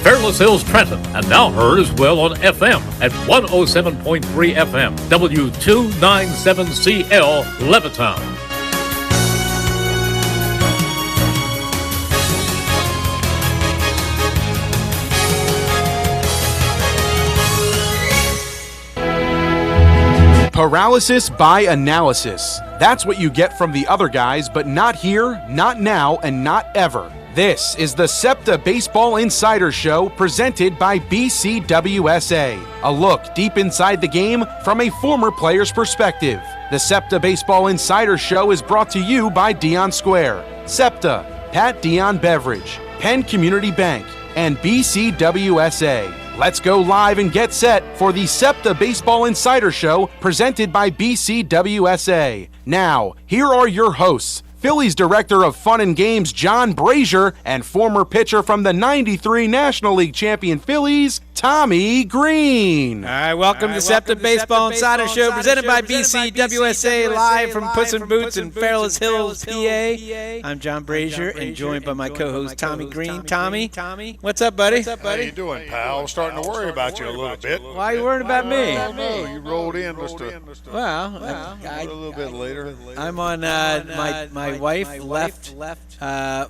Fairless Hills, Trenton, and now heard as well on FM at 107.3 FM, W297CL, Levittown. Paralysis by analysis. That's what you get from the other guys, but not here, not now, and not ever. This is the Septa Baseball Insiders Show presented by BCWSA. A look deep inside the game from a former player's perspective. The Septa Baseball Insiders Show is brought to you by Dion Square, Septa, Pat Dion Beverage, Penn Community Bank, and BCWSA. Let's go live and get set for the Septa Baseball Insider Show presented by BCWSA. Now, here are your hosts, Phillies Director of Fun and Games John Brazer and former pitcher from the '93 National League champion Phillies, Tommy Greene. All right, welcome to the Septa Baseball Insider Show presented by BCWSA live from Puss in Boots in Fairless Hills, PA. I'm John Brazer and joined by my co-host Tommy Greene. Tommy, what's up, buddy? How you doing, pal? I'm starting to worry about you a little bit. Why are you worried about me? No, you rolled in just a little bit later. I'm on my wife left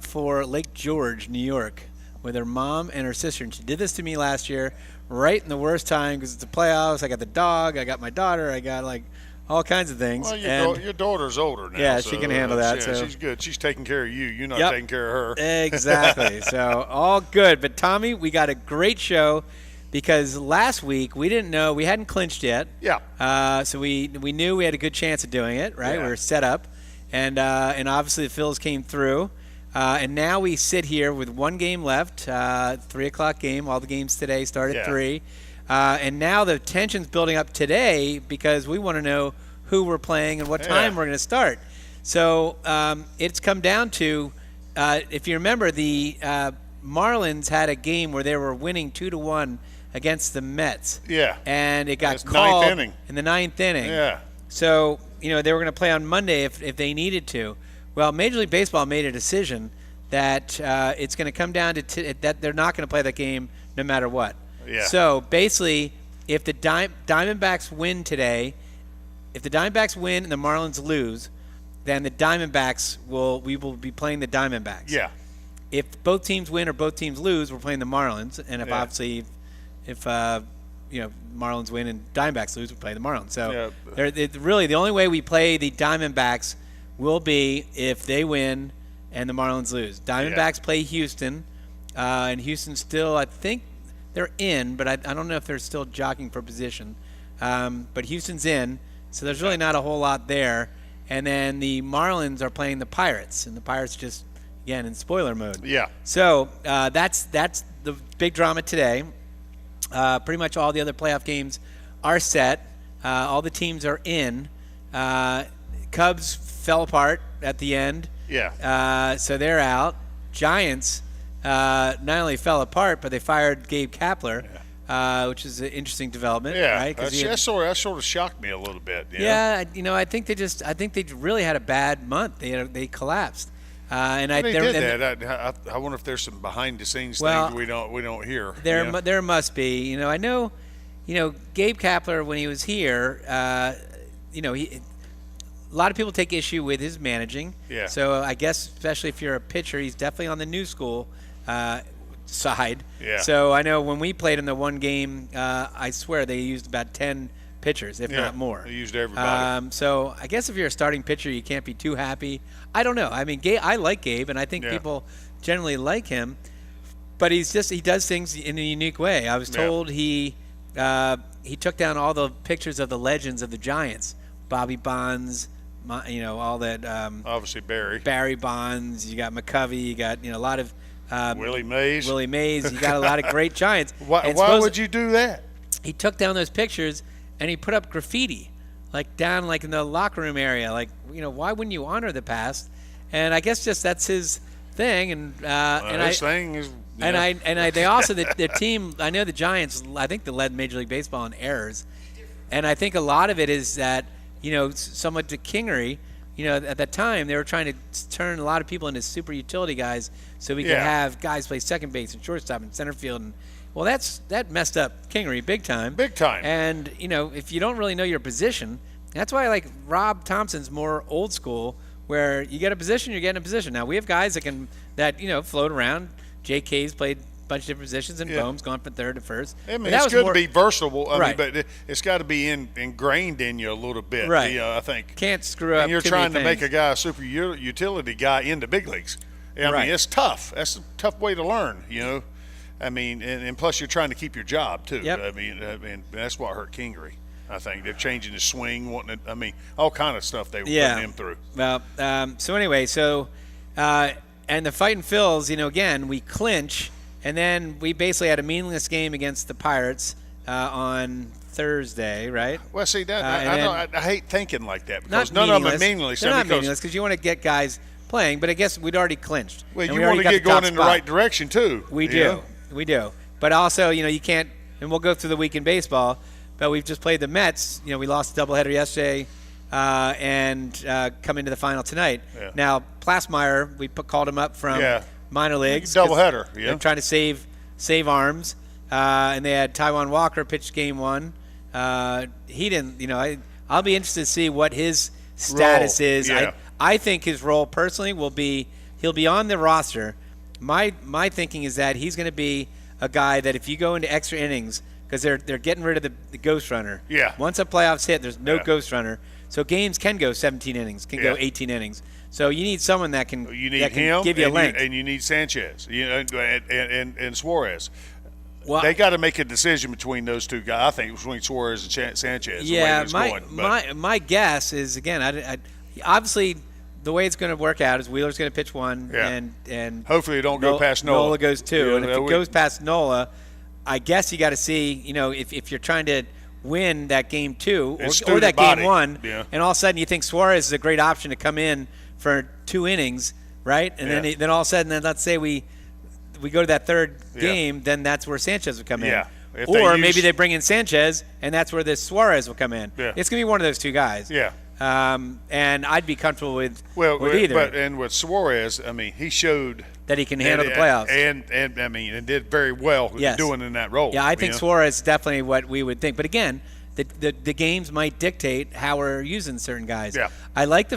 for Lake George, New York, with her mom and her sister, and she did this to me last year, right in the worst time because it's the playoffs. I got the dog, I got my daughter, I got like all kinds of things. Well, your daughter's older now. Yeah, so, she can handle that. Yeah, so she's good. She's taking care of you. You're not taking care of her. Exactly. So all good. But Tommy, we got a great show because last week we didn't know, we hadn't clinched yet. Yeah. So we knew we had a good chance of doing it, right? Yeah. We were set up. And obviously the Phillies came through. And now we sit here with one game left, 3 o'clock game. All the games today start at 3. And now the tension's building up today because we want to know who we're playing and what time we're going to start. So it's come down to, if you remember, the Marlins had a game where they were winning 2-1 against the Mets. Yeah. And it got called in the ninth inning. Yeah. So, they were going to play on Monday if they needed to. Well, Major League Baseball made a decision that it's going to come down to that they're not going to play that game no matter what. Yeah. So, basically, if the Diamondbacks win today, if the Diamondbacks win and the Marlins lose, then the Diamondbacks we will be playing the Diamondbacks. Yeah. If both teams win or both teams lose, we're playing the Marlins. And if Marlins win and Diamondbacks lose, we play the Marlins. So really the only way we play the Diamondbacks will be if they win and the Marlins lose. Diamondbacks play Houston, and Houston still, I think they're in, but I don't know if they're still jockeying for position. But Houston's in, so there's really not a whole lot there. And then the Marlins are playing the Pirates, and the Pirates just, again, in spoiler mode. Yeah. So that's the big drama today. Pretty much all the other playoff games are set. All the teams are in. Cubs fell apart at the end. Yeah. So they're out. Giants not only fell apart, but they fired Gabe Kapler, which is an interesting development. Yeah. Right? That sort of shocked me a little bit. Yeah. I think they really had a bad month. They collapsed. I wonder if there's some behind-the-scenes things we don't hear. There must be. I know. Gabe Kapler, when he was here, a lot of people take issue with his managing. Yeah. So I guess, especially if you're a pitcher, he's definitely on the new school side. Yeah. So I know when we played in the one game, I swear they used about 10 pitchers, if not more. They used everybody. So I guess if you're a starting pitcher, you can't be too happy. I don't know. I mean, I like Gabe, and I think people generally like him. But he does things in a unique way. I was told he took down all the pictures of the legends of the Giants, Bobby Bonds, all that. Obviously Barry Bonds. You got McCovey. You got a lot of Willie Mays. You got a lot of great Giants. Why would you do that? He took down those pictures and he put up graffiti, down in the locker room area. Why wouldn't you honor the past? And I guess just that's his thing. They also the team. I know the Giants. I think they led Major League Baseball in errors, and I think a lot of it is that somewhat to Kingery, at that time they were trying to turn a lot of people into super utility guys so we could have guys play second base and shortstop and center field. And well, that messed up Kingery big time. Big time. And if you don't really know your position, that's why I like Rob Thompson's more old school, where you get a position, you're getting a position. Now we have guys that float around. J.K.'s played a bunch of different positions, and Bohm's gone from third to first. I mean, it's good to be versatile. I mean, but it's got to be ingrained in you a little bit. Right. I think. Can't screw up. And you're trying to make a guy a super utility guy in the big leagues. I mean, it's tough. That's a tough way to learn. I mean, and plus you're trying to keep your job too. Yep. I mean, that's what hurt Kingery. I think they're changing his swing, all kind of stuff they were putting him through. Well, so anyway, and the Fightin' Phils, again, we clinch, and then we basically had a meaningless game against the Pirates on Thursday, right? Well, see, I hate thinking like that because none of them are meaningless. They're not meaningless because you want to get guys playing, but I guess we'd already clinched. Well, you want to get going in the right direction too. We do. But also, you can't, and we'll go through the week in baseball, but we've just played the Mets. We lost a doubleheader yesterday and come into the final tonight. Yeah. Now, Plasmeyer, we called him up from minor leagues. Doubleheader, They're trying to save arms. And they had Taijuan Walker pitch game one. He didn't, I'll be interested to see what his status is. Yeah. I think his role personally will be, he'll be on the roster. My thinking is that he's going to be a guy that if you go into extra innings, because they're getting rid of the ghost runner. Yeah. Once a playoffs hit, there's no ghost runner. So games can go 17 innings, can go 18 innings. So you need someone that can give you a length. And you need Sanchez, and Suarez. Well, they got to make a decision between those two guys. I think between Suarez and Sanchez. Yeah, my guess is, again, I obviously the way it's going to work out is Wheeler's going to pitch one, and hopefully it don't go past Nola. Nola goes two, and if it goes past Nola, I guess you got to see, if you're trying to win that game two or that game one, and all of a sudden you think Suarez is a great option to come in for 2 innings, right? And then all of a sudden, let's say we go to that third game, then that's where Sanchez would come in. Or maybe they bring in Sanchez, and that's where this Suarez will come in. Yeah. It's going to be one of those two guys. Yeah. And I'd be comfortable with either. And with Suarez, I mean, he showed that he can handle the playoffs, and did very well doing in that role. Yeah, I think Suarez is definitely what we would think. But again, the games might dictate how we're using certain guys. Yeah. I like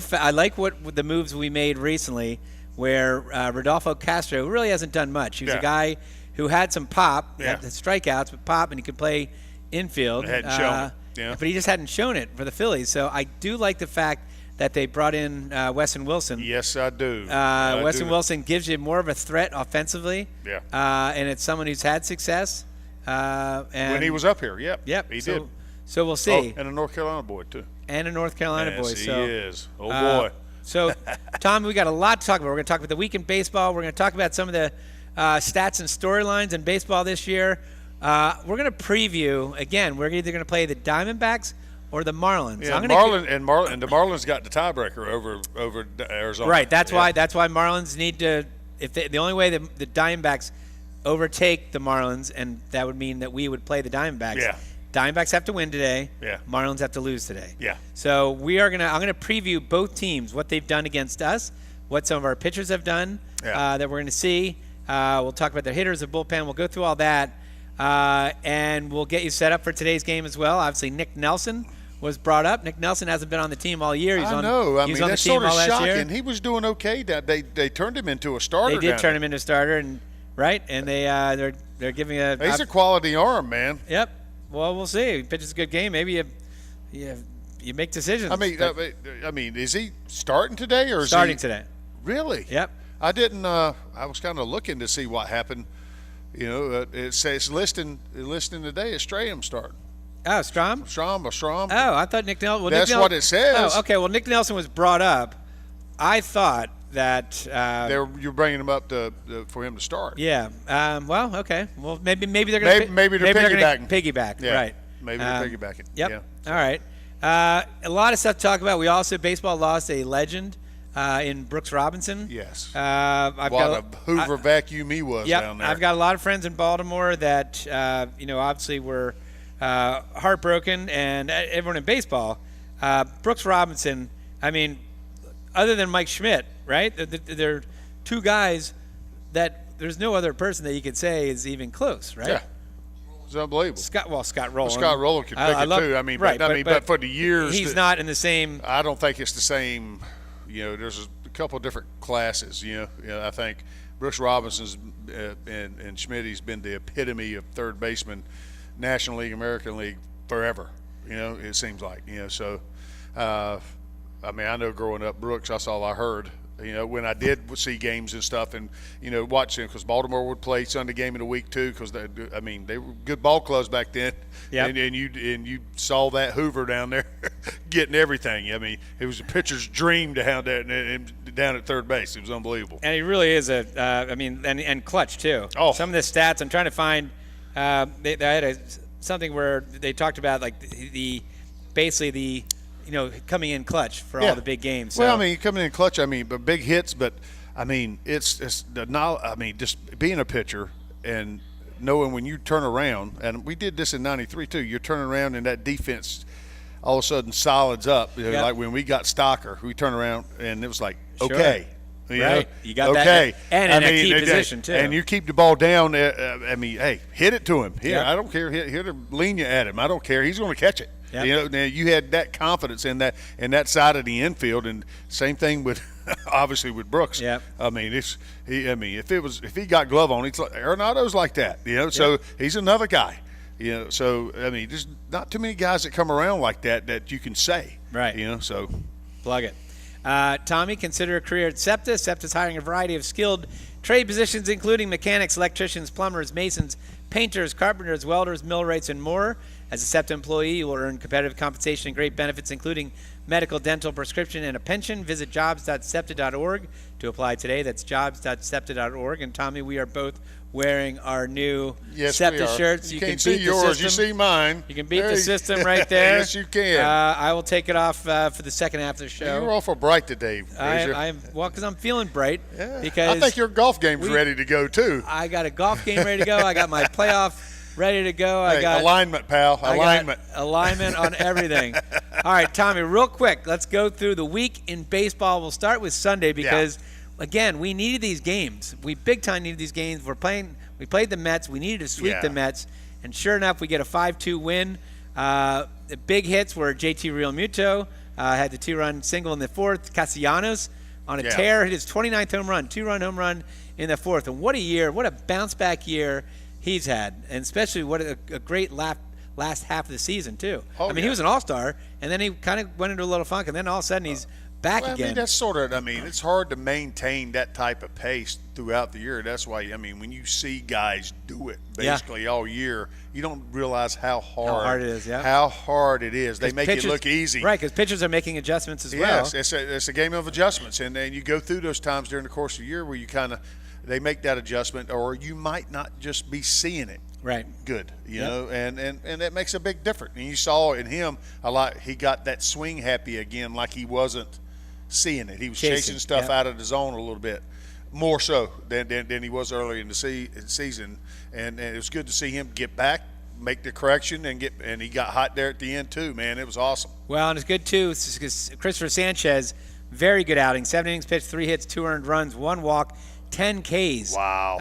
what the moves we made recently, where Rodolfo Castro, who really hasn't done much. He was a guy who had some pop, had strikeouts, but pop, and he could play infield. Hadn't shown it. Yeah. But he just hadn't shown it for the Phillies. So I do like the fact that they brought in Weston Wilson. Yes, I do. Weston Wilson gives you more of a threat offensively. Yeah. And it's someone who's had success. And when he was up here, he did. So we'll see. And a North Carolina boy, too. And a North Carolina boy. Yes, he is. Oh, boy. So, Tom, we got a lot to talk about. We're going to talk about the week in baseball. We're going to talk about some of the stats and storylines in baseball this year. We're going to preview, again, we're either going to play the Diamondbacks or the Marlins. Yeah, the Marlins got the tiebreaker over Arizona. Right. That's why Marlins need to. The only way the Diamondbacks overtake the Marlins, and that would mean that we would play the Diamondbacks. Yeah. Diamondbacks have to win today. Yeah. Marlins have to lose today. Yeah. So I'm gonna preview both teams, what they've done against us, what some of our pitchers have done that we're going to see. We'll talk about their hitters, their bullpen. We'll go through all that, and we'll get you set up for today's game as well. Obviously, Nick Nelson was brought up. Nick Nelson hasn't been on the team all year. I know. I mean, that's sort of shocking. He was doing okay. That they turned him into a starter. They did turn him into a starter, and they're giving a. He's a quality arm, man. Yep. Well, we'll see. He pitches a good game. Maybe you make decisions. I mean, is he starting today or starting today? Really? Yep. I didn't. I was kind of looking to see what happened. It says listing today is Strahm starting. Oh, Strahm? Strahm. Oh, I thought Nick Nelson. Well, that's what it says. Oh, okay. Well, Nick Nelson was brought up. I thought that you're bringing him up for him to start. Yeah. Well, okay. Well, maybe they're going to piggyback. Yeah. Right. Maybe they're piggybacking. Yep. Yeah. All right. A lot of stuff to talk about. We also baseball lost a legend in Brooks Robinson. Yes. What a Hoover vacuum he was down there. I've got a lot of friends in Baltimore that obviously were heartbroken, and everyone in baseball. Brooks Robinson. I mean, other than Mike Schmidt, right? They're two guys that there's no other person that you could say is even close, right? Yeah. It's unbelievable. Scott Rowland. Well, Scott Rowland could pick it too. I mean, but for the years, he's not in the same. I don't think it's the same. There's a couple of different classes. I think Brooks Robinson's and Schmidt's been the epitome of third baseman, National League, American League forever. It seems like. So, I know growing up, Brooks, that's all I heard. When I did see games and stuff, and watching, because Baltimore would play Sunday game in the week too, because they were good ball clubs back then. Yeah. And you saw that Hoover down there getting everything. It was a pitcher's dream to have that down at third base. It was unbelievable. And he really is and clutch too. Oh. Some of the stats I'm trying to find. They had something where they talked about like basically the coming in clutch for all the big games. So. Well, coming in clutch, but big hits, but it's the knowledge. Just being a pitcher and knowing when you turn around, and we did this in '93 too. You're turning around and that defense all of a sudden solids up. Like when we got Stocker, we turned around and it was like, okay. Right. You got that. And in a key position, too. And you keep the ball down. Hey, hit it to him. Here, I don't care. Hit a lean at him. I don't care. He's going to catch it. Yep. Now you had that confidence in that side of the infield, and same thing with obviously with Brooks. Yep. If he got glove on, it's like Arenado's like that. So he's another guy. So there's not too many guys that come around like that you can say. Right. So plug it. Tommy, consider a career at Septa. Septa's hiring a variety of skilled trade positions, including mechanics, electricians, plumbers, masons, painters, carpenters, welders, millwrights, and more. As a Septa employee, you will earn competitive compensation and great benefits, including medical, dental, prescription, and a pension. Visit jobs.septa.org to apply today. That's jobs.septa.org. And, Tommy, we are both wearing our new Septa shirts. You can't see yours. You see mine. You can beat the system right there. Yes, you can. I will take it off for the second half of the show. You're awful bright today, Brazer. Because I'm feeling bright. Yeah. Because I think your golf game's ready to go, too. I got a golf game ready to go. I got my playoff ready to go. I got alignment, pal. Alignment. Alignment on everything. All right, Tommy, real quick, let's go through the week in baseball. We'll start with Sunday because, again, we needed these games. We big time needed these games. We played the Mets. We needed to sweep the Mets. And sure enough, we get a 5-2 win. The big hits were JT Realmuto. Had the 2-run single in the fourth. Castellanos on a tear. Hit his 29th home run, 2-run home run in the fourth. And what a year. What a bounce-back year he's had, and especially what a great last half of the season too. He was an all-star, and then he kind of went into a little funk, and then all of a sudden he's back again. That's sort of. It's hard to maintain that type of pace throughout the year. That's why. When you see guys do it basically all year, you don't realize how hard it is. Yeah. How hard it is. They make it look easy. Right, because pitchers are making adjustments as well. Yes, it's a game of adjustments, and you go through those times during the course of the year where you kind of. They make that adjustment, or you might not just be seeing it good, you know, and that makes a big difference. And you saw in him a lot. He got that swing happy again, like he wasn't seeing it. He was chasing stuff out of the zone a little bit more so than he was early in the season. And it was good to see him get back, make the correction, and he got hot there at the end too. Man, it was awesome. Well, and it's good too because Christopher Sanchez, very good outing. 7 innings pitched, 3 hits, 2 earned runs, 1 walk. 10 Ks. Wow.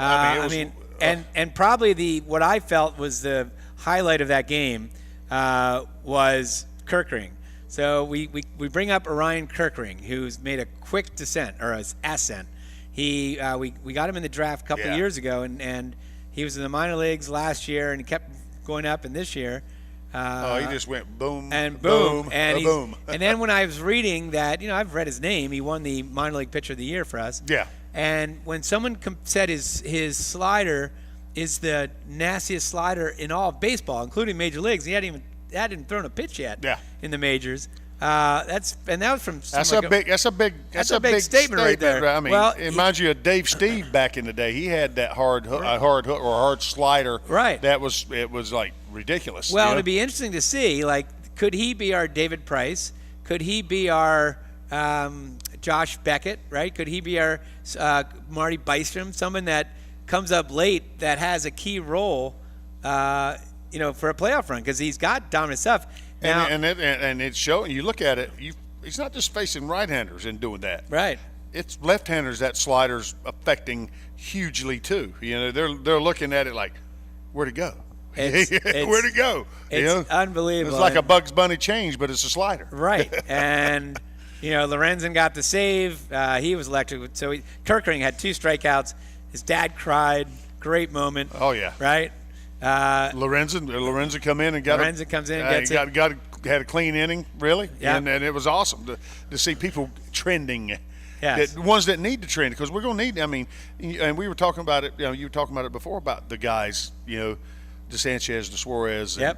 And probably what I felt was the highlight of that game was Kirkring. So we bring up Orion Kirkring, who's made a quick descent or an ascent. We got him in the draft a couple of years ago, and he was in the minor leagues last year, and he kept going up. And this year, he just went boom and boom and boom. And then when I was reading that, I've read his name. He won the minor league pitcher of the year for us. Yeah. And when someone said his slider is the nastiest slider in all of baseball, including major leagues, he hadn't thrown a pitch yet in the majors. That was from that's a big statement right there. It reminds you of Dave Steve back in the day. He had that hard hook or hard slider. Right. It was like ridiculous. Well, it'd be interesting to see. Like, could he be our David Price? Could he be our Josh Beckett, right? Could he be our Marty Bystrom, someone that comes up late that has a key role, for a playoff run because he's got dominant stuff. Now, and it's showing. You look at it, he's not just facing right-handers and doing that. Right. It's left-handers that slider's affecting hugely too. They're looking at it like, where'd it go? Where'd it go? It's unbelievable. It's like a Bugs Bunny change, but it's a slider. Right. And Lorenzen got the save. He was electric. So Kirkering had 2 strikeouts. His dad cried. Great moment. Oh yeah. Right. Lorenzen come in and got. Lorenzen comes in and gets had a clean inning, really. Yeah. And it was awesome to see people trending. Yes. The ones that need to trend, because we're going to need. I mean, and we were talking about it. You were talking about it before about the guys. De Sanchez, De Suarez, yep.